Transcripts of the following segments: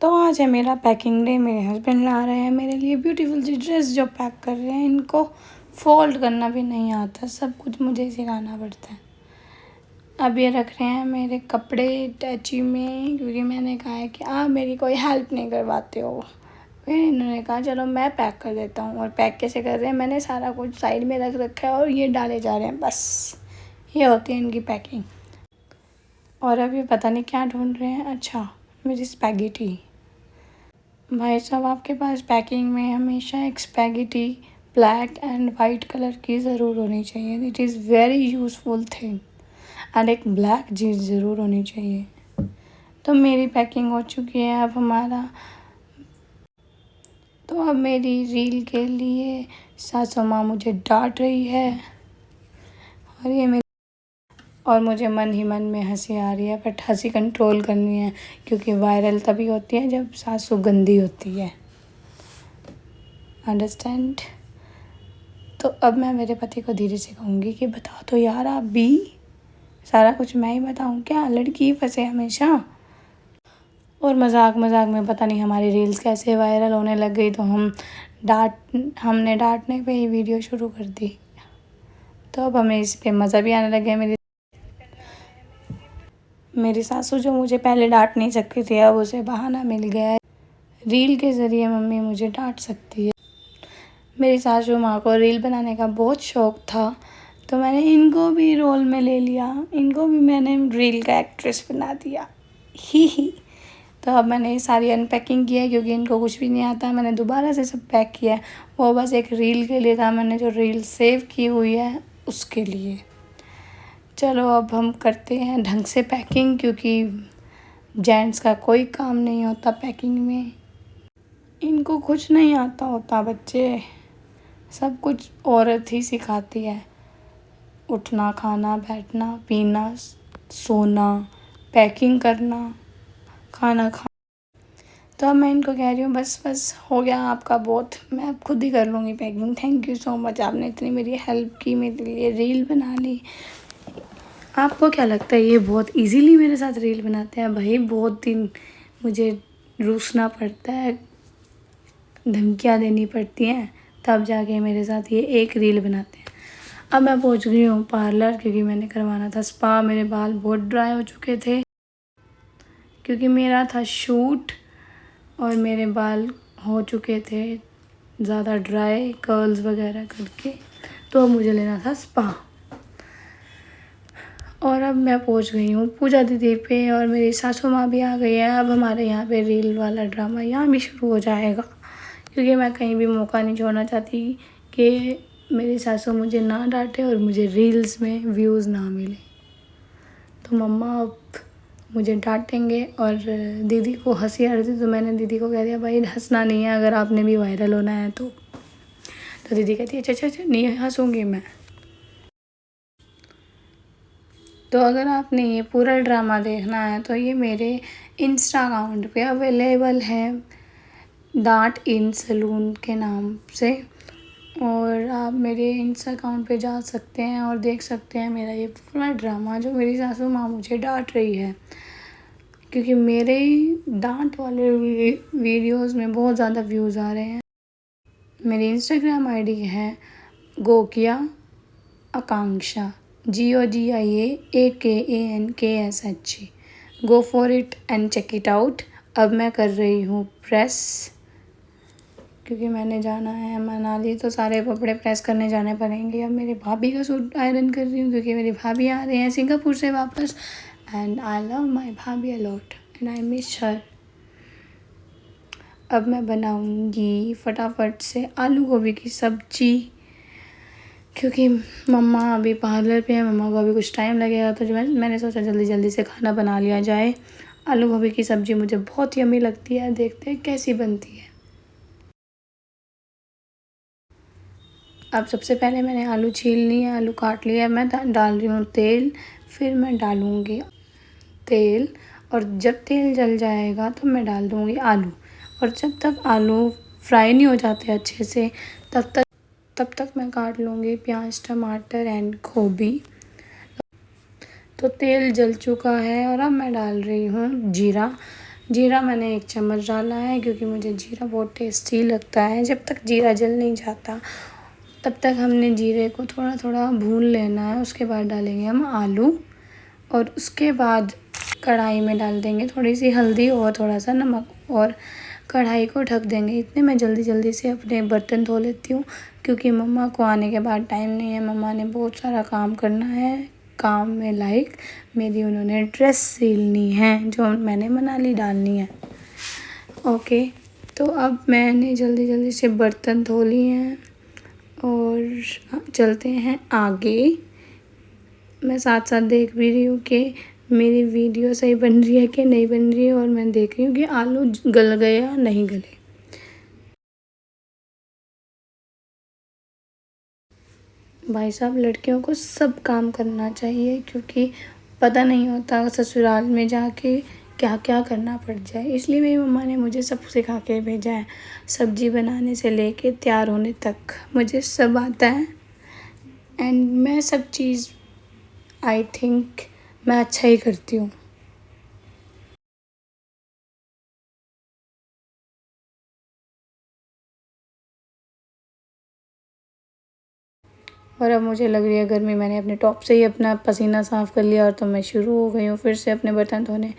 तो आज है मेरा पैकिंग डे। मेरे हस्बैंड ला रहे हैं मेरे लिए ब्यूटीफुल सी ड्रेस जो पैक कर रहे हैं। इनको फोल्ड करना भी नहीं आता, सब कुछ मुझे ही सिखाना पड़ता है। अब ये रख रहे हैं मेरे कपड़े टैची में, क्योंकि मैंने कहा है कि आप मेरी कोई हेल्प नहीं करवाते हो। फिर इन्होंने कहा चलो मैं पैक कर देता हूँ। और पैक कैसे कर रहे हैं, मैंने सारा कुछ साइड में रख रखा है और ये डाले जा रहे हैं, बस ये होती है इनकी पैकिंग। और अब ये पता नहीं क्या ढूंढ रहे हैं। अच्छा, मेरी स्पैगेटी। भाई साहब, आपके पास पैकिंग में हमेशा एक spaghetti black and white colour की ज़रूर होनी चाहिए। It is very useful thing. And एक ब्लैक जीन्स ज़रूर होनी चाहिए। तो मेरी पैकिंग हो चुकी है। अब मेरी रील के लिए सासू माँ मुझे डांट रही है और मुझे मन ही मन में हंसी आ रही है, बट हंसी कंट्रोल करनी है, क्योंकि वायरल तभी होती है जब सासू गंदी होती है। अंडरस्टैंड। तो अब मैं मेरे पति को धीरे से कहूँगी कि बताओ तो यार, आप भी सारा कुछ मैं ही बताऊँ क्या? लड़की फंसे हमेशा। और मजाक मजाक में पता नहीं हमारी रील्स कैसे वायरल होने लग गई, तो हमने डांटने पे ही वीडियो शुरू कर दी। तो अब हमें इस पे मज़ा भी आने लग गया। मेरी सासू जो मुझे पहले डांट नहीं सकती थी, अब उसे बहाना मिल गया है। रील के ज़रिए मम्मी मुझे डांट सकती है। मेरी सासू माँ को रील बनाने का बहुत शौक़ था, तो मैंने इनको भी रोल में ले लिया। इनको भी मैंने रील का एक्ट्रेस बना दिया। ही। तो अब मैंने सारी अनपैकिंग किया है, क्योंकि इनको कुछ भी नहीं आता। मैंने दोबारा से सब पैक किया है। वो बस एक रील के लिए था, मैंने जो रील सेव की हुई है उसके लिए। चलो अब हम करते हैं ढंग से पैकिंग, क्योंकि जेंट्स का कोई काम नहीं होता पैकिंग में। इनको कुछ नहीं आता होता बच्चे, सब कुछ औरत ही सिखाती है। उठना, खाना, बैठना, पीना, सोना, पैकिंग करना, खाना खा। तो अब मैं इनको कह रही हूँ बस हो गया आपका बहुत, मैं अब खुद ही कर लूँगी packing. Thank you so much, आपने इतनी मेरी हेल्प की, मेरे लिए रील बना ली। आपको क्या लगता है ये बहुत इजीली मेरे साथ रील बनाते हैं? भाई बहुत दिन मुझे रूसना पड़ता है, धमकियाँ देनी पड़ती हैं, तब जाके मेरे साथ ये एक रील बनाते हैं। अब मैं पहुंच गई हूँ पार्लर, क्योंकि मैंने करवाना था स्पा। मेरे बाल बहुत ड्राई हो चुके थे, क्योंकि मेरा था शूट और मेरे बाल हो चुके थे ज़्यादा ड्राई, कर्ल्स वगैरह करके। तो अब मुझे लेना था स्पा। और अब मैं पहुंच गई हूँ पूजा दीदी पे, और मेरी सासू माँ भी आ गई है। अब हमारे यहाँ पे रील वाला ड्रामा यहाँ भी शुरू हो जाएगा, क्योंकि मैं कहीं भी मौका नहीं छोड़ना चाहती कि मेरी सासू मुझे ना डांटे और मुझे रील्स में व्यूज़ ना मिले। तो मम्मा अब मुझे डांटेंगे। और दीदी को हंसी आ रही थी, तो मैंने दीदी को कह दिया भाई हंसना नहीं है, अगर आपने भी वायरल होना है तो दीदी कहती है अच्छा नहीं हंसूँगी मैं। तो अगर आपने ये पूरा ड्रामा देखना है तो ये मेरे इंस्टा अकाउंट पे अवेलेबल है, डांट इन सलून के नाम से। और आप मेरे इंस्टा अकाउंट पे जा सकते हैं और देख सकते हैं मेरा ये पूरा ड्रामा, जो मेरी सासू माँ मुझे डांट रही है, क्योंकि मेरे डांट वाले वीडियोस में बहुत ज़्यादा व्यूज़ आ रहे हैं। मेरी इंस्टाग्राम आईडी है Gogia Akanksha, GOGIA AKANKSH। Go for it and check it out. अब मैं कर रही हूँ प्रेस, क्योंकि मैंने जाना है मनाली, तो सारे कपड़े प्रेस करने जाने पड़ेंगे। अब मेरे भाभी का सूट आयरन कर रही हूँ, क्योंकि मेरी भाभी आ रही हैं सिंगापुर से वापस, एंड आई लव माई भाभी a lot and I miss her. अब मैं बनाऊँगी फटाफट से आलू गोभी की सब्जी, क्योंकि मम्मा अभी पार्लर पे है, मम्मा को अभी कुछ टाइम लगेगा। तो मैंने सोचा जल्दी से खाना बना लिया जाए। आलू गोभी की सब्ज़ी मुझे बहुत यम्मी लगती है, देखते हैं कैसी बनती है। अब सबसे पहले मैंने आलू छील लिए, आलू काट लिया। मैं डाल रही हूँ तेल, फिर मैं डालूँगी तेल, और जब तेल जल जाएगा तो मैं डाल दूँगी आलू। और जब तक आलू फ्राई नहीं हो जाते अच्छे से, तब तक मैं काट लूँगी प्याज, टमाटर एंड गोभी। तो तेल जल चुका है और अब मैं डाल रही हूँ जीरा। जीरा मैंने 1 चम्मच डाला है क्योंकि मुझे जीरा बहुत टेस्टी लगता है। जब तक जीरा जल नहीं जाता तब तक हमने जीरे को थोड़ा थोड़ा भून लेना है। उसके बाद डालेंगे हम आलू और उसके बाद कढ़ाई में डाल देंगे थोड़ी सी हल्दी और थोड़ा सा नमक और कढ़ाई को ढक देंगे। इतने मैं जल्दी जल्दी से अपने बर्तन धो लेती हूँ क्योंकि मम्मा को आने के बाद टाइम नहीं है। मम्मा ने बहुत सारा काम करना है। काम में लाइक मेरी उन्होंने ड्रेस सिलनी है जो मैंने मनाली डालनी है। ओके, तो अब मैंने जल्दी जल्दी से बर्तन धो लिए हैं और चलते हैं आगे। मैं साथ साथ देख भी रही हूँ कि मेरी वीडियो सही बन रही है कि नहीं बन रही है और मैं देख रही हूँ कि आलू गल गए या नहीं गले। भाई साहब, लड़कियों को सब काम करना चाहिए क्योंकि पता नहीं होता ससुराल में जाके क्या क्या करना पड़ जाए। इसलिए मेरी मम्मा ने मुझे सब सिखा के भेजा है। सब्जी बनाने से लेके तैयार होने तक मुझे सब आता है एंड मैं सब चीज़ आई थिंक मैं अच्छा ही करती हूँ। और अब मुझे लग रही है गर्मी। मैंने अपने टॉप से ही अपना पसीना साफ़ कर लिया और तो मैं शुरू हो गई हूँ फिर से अपने बर्तन धोने।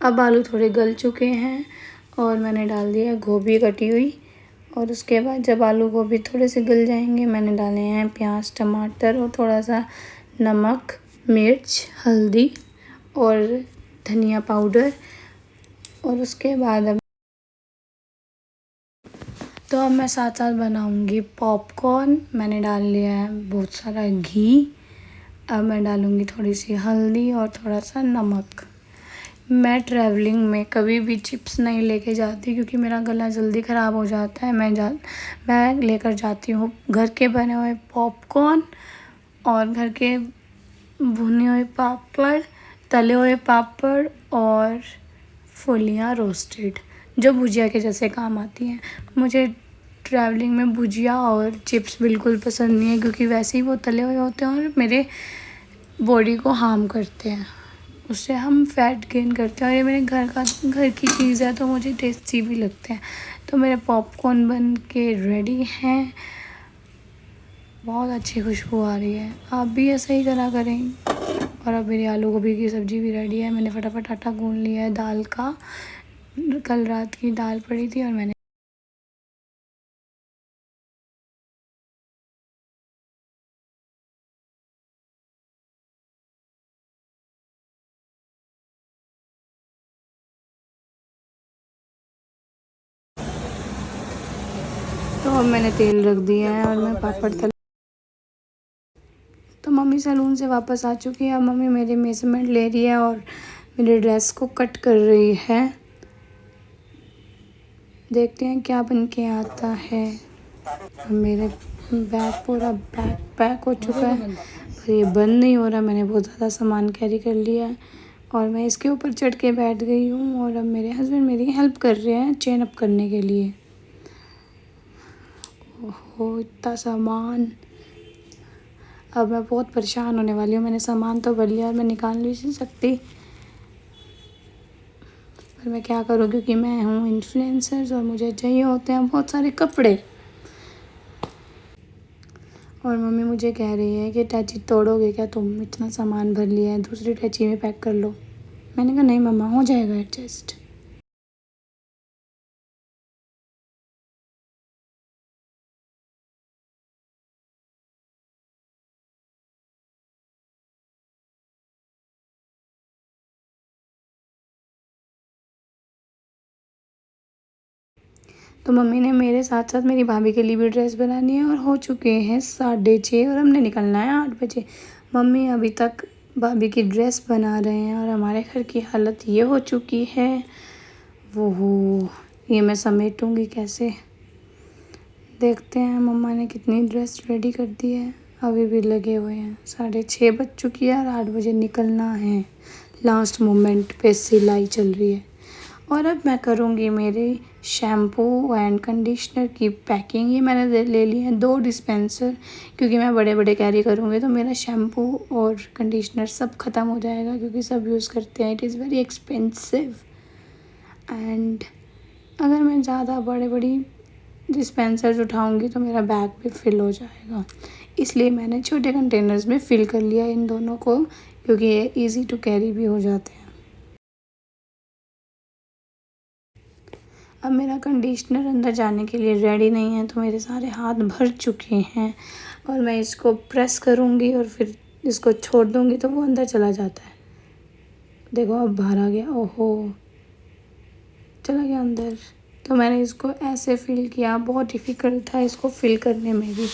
अब आलू थोड़े गल चुके हैं और मैंने डाल दिया गोभी कटी हुई। और उसके बाद जब आलू गोभी थोड़े से गल जाएंगे मैंने डाले हैं प्याज टमाटर और थोड़ा सा नमक मिर्च हल्दी और धनिया पाउडर। और उसके बाद अब तो अब मैं साथ साथ बनाऊंगी पॉपकॉर्न। मैंने डाल लिया है बहुत सारा घी। अब मैं डालूंगी थोड़ी सी हल्दी और थोड़ा सा नमक। मैं ट्रैवलिंग में कभी भी चिप्स नहीं लेके जाती क्योंकि मेरा गला जल्दी ख़राब हो जाता है। मैं लेकर जाती हूँ घर के बने हुए पॉपकॉर्न और घर के भुने हुए पापड़ तले हुए पापड़ और फुलियाँ रोस्टेड जो भुजिया के जैसे काम आती हैं। मुझे ट्रैवलिंग में भुजिया और चिप्स बिल्कुल पसंद नहीं है क्योंकि वैसे ही वो तले हुए होते हैं और मेरे बॉडी को हार्म करते हैं। उससे हम फैट गेन करते हैं और ये मेरे घर की चीज़ है तो मुझे टेस्टी भी लगते हैं। तो मेरे पॉपकॉर्न बन के रेडी हैं। बहुत अच्छी खुशबू आ रही है। आप भी ऐसा ही करा करें। और अब मेरी आलू गोभी की सब्ज़ी भी रेडी है। मैंने फटाफट आटा गूँध लिया है दाल का। कल रात की दाल पड़ी थी और मैंने तो अब मैंने तेल रख दिया है और मैं पापड़ तल। तो मम्मी सैलून से वापस आ चुकी है। अब मम्मी मेरे मेजरमेंट ले रही है और मेरे ड्रेस को कट कर रही है। देखते हैं क्या बन के आता है। मेरे बैग पूरा बैग पैक हो चुका है पर ये बंद नहीं हो रहा। मैंने बहुत ज़्यादा सामान कैरी कर लिया है और मैं इसके ऊपर चढ़ के बैठ गई हूँ और अब मेरे हस्बैंड मेरी हेल्प कर रहे हैं चेन अप करने के लिए। ओहो, इतना सामान। अब मैं बहुत परेशान होने वाली हूँ। मैंने सामान तो भर लिया और मैं निकाल नहीं सकती पर मैं क्या करूँ क्योंकि मैं हूँ इन्फ्लुएंसर और मुझे चाहिए होते हैं बहुत सारे कपड़े। और मम्मी मुझे कह रही है कि टैची तोड़ोगे क्या तुम, इतना सामान भर लिया है दूसरी टैची में पैक कर लो। मैंने कहा नहीं मम्मा हो जाएगा एडजस्ट। तो मम्मी ने मेरे साथ साथ मेरी भाभी के लिए भी ड्रेस बनानी है और हो चुके हैं 6:30 और हमने निकलना है 8 बजे। मम्मी अभी तक भाभी की ड्रेस बना रहे हैं और हमारे घर की हालत ये हो चुकी है। वो ये मैं समेटूँगी कैसे, देखते हैं। मम्मा ने कितनी ड्रेस रेडी कर दी है, अभी भी लगे हुए हैं। 6:30 बज चुकी है और 8 बजे निकलना है। लास्ट मोमेंट पे सिलाई चल रही है। और अब मैं करूँगी मेरे शैम्पू एंड कंडीशनर की पैकिंग। ये मैंने ले ली है 2 डिस्पेंसर, क्योंकि मैं बड़े बड़े कैरी करूँगी तो मेरा शैम्पू और कंडीशनर सब ख़त्म हो जाएगा, क्योंकि सब यूज़ करते हैं। It is very expensive and अगर मैं ज़्यादा बड़ी डिस्पेंसर्स उठाऊँगी तो मेरा बैग भी फिल हो जाएगा। इसलिए मैंने छोटे कंटेनर्स में फ़िल कर लिया इन दोनों को, क्योंकि ये ईज़ी टू कैरी भी हो जाते हैं। अब मेरा कंडीशनर अंदर जाने के लिए रेडी नहीं है, तो मेरे सारे हाथ भर चुके हैं और मैं इसको प्रेस करूँगी और फिर इसको छोड़ दूँगी तो वो अंदर चला जाता है। देखो अब बाहर आ गया, ओहो चला गया अंदर। तो मैंने इसको ऐसे फ़िल किया, बहुत डिफ़िकल्ट था इसको फ़िल करने में भी,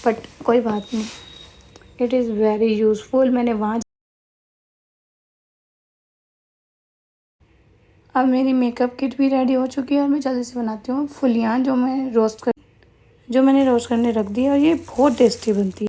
बट कोई बात नहीं, इट इज़ वेरी यूज़फुल। मैंने वहाँ अब मेरी मेकअप किट भी रेडी हो चुकी है और मैं जल्दी से बनाती हूँ फुलियाँ, जो मैंने रोस्ट करने रख दी है और ये बहुत टेस्टी बनती है।